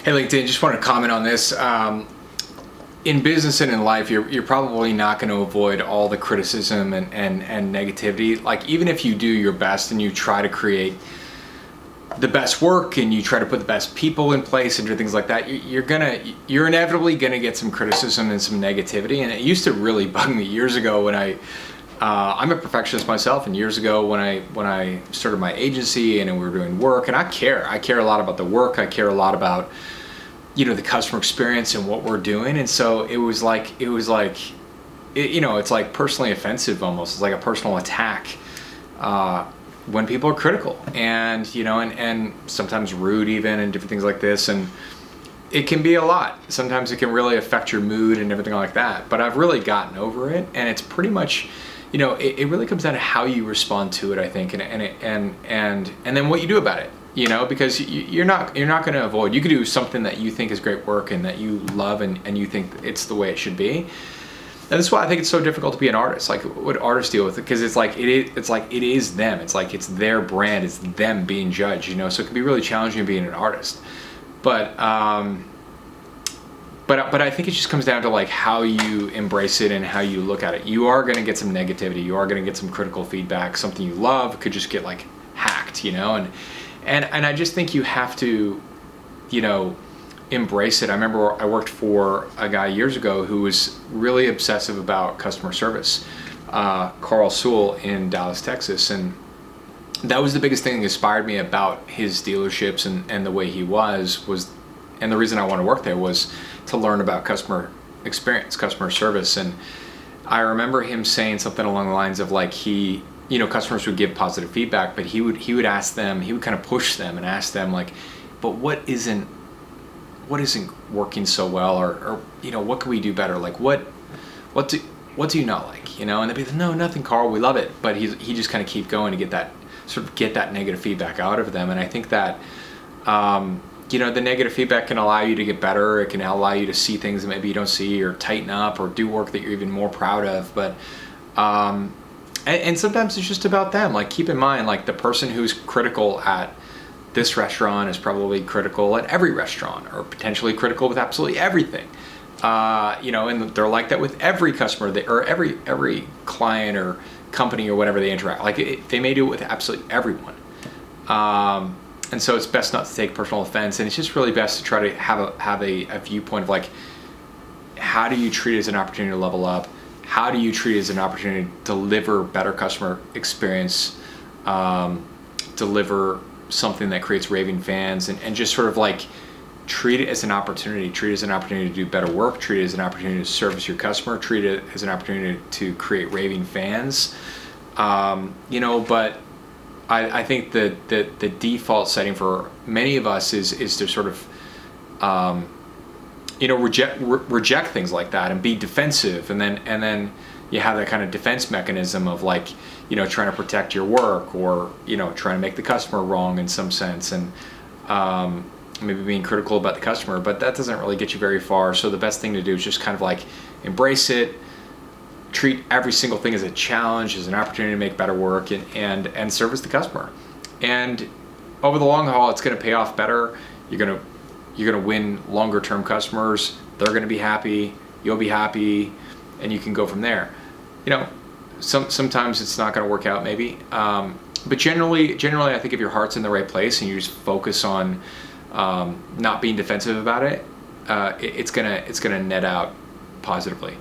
Hey, LinkedIn, just want to comment on this. In business and in life, you're probably not going to avoid all the criticism and negativity. Like, even if you do your best and you try to create the best work and you try to put the best people in place and do things like that, you're inevitably gonna get some criticism and some negativity. And it used to really bug me years ago when I'm a perfectionist myself, and years ago when I started my agency and we were doing work, and I care a lot about the work. I care a lot about the customer experience and what we're doing. And so it's like personally offensive almost. It's like a personal attack when people are critical and sometimes rude even, and different things like this. And it can be a lot. Sometimes it can really affect your mood and everything like that. But I've really gotten over it, and it's pretty much, it really comes down to how you respond to it, I think, and then what you do about it. Because you're not going to avoid. You could do something that you think is great work and that you love and you think it's the way it should be. And that's why I think it's so difficult to be an artist. Like, what artists deal with it, because it is them. It's like it's their brand. It's them being judged. So it can be really challenging being an artist. But I think it just comes down to like how you embrace it and how you look at it. You are going to get some negativity. You are going to get some critical feedback. Something you love could just get like hacked. And I just think you have to, embrace it. I remember I worked for a guy years ago who was really obsessive about customer service, Carl Sewell in Dallas, Texas. And that was the biggest thing that inspired me about his dealerships and the way he was, and the reason I wanted to work there was to learn about customer experience, customer service. And I remember him saying something along the lines of like customers would give positive feedback, but he would ask them, he would kind of push them and ask them like, but what isn't working so well, or what can we do better? Like what do you not like? And they'd be like, no, nothing, Carl, we love it. But he just kind of keep going to get that negative feedback out of them. And I think that the negative feedback can allow you to get better. It can allow you to see things that maybe you don't see, or tighten up, or do work that you're even more proud of. But and sometimes it's just about them. Like, keep in mind, like, the person who's critical at this restaurant is probably critical at every restaurant, or potentially critical with absolutely everything. And they're like that with every customer or every client or company or whatever they interact. Like, they may do it with absolutely everyone. And so it's best not to take personal offense, and it's just really best to try to have a viewpoint of like, how do you treat it as an opportunity to level up? How do you treat it as an opportunity to deliver better customer experience, deliver something that creates raving fans, and just sort of like treat it as an opportunity. Treat it as an opportunity to do better work. Treat it as an opportunity to service your customer. Treat it as an opportunity to create raving fans. But I think that the default setting for many of us is to sort of reject things like that and be defensive, and then you have that kind of defense mechanism of like, trying to protect your work, or trying to make the customer wrong in some sense, and maybe being critical about the customer. But that doesn't really get you very far. So the best thing to do is just kind of like embrace it, treat every single thing as a challenge, as an opportunity to make better work, and service the customer. And over the long haul, it's going to pay off better. You're going to win longer term customers. They're going to be happy. You'll be happy, and you can go from there. Sometimes it's not going to work out, maybe. But generally, I think if your heart's in the right place and you just focus on not being defensive about it, it's gonna net out positively.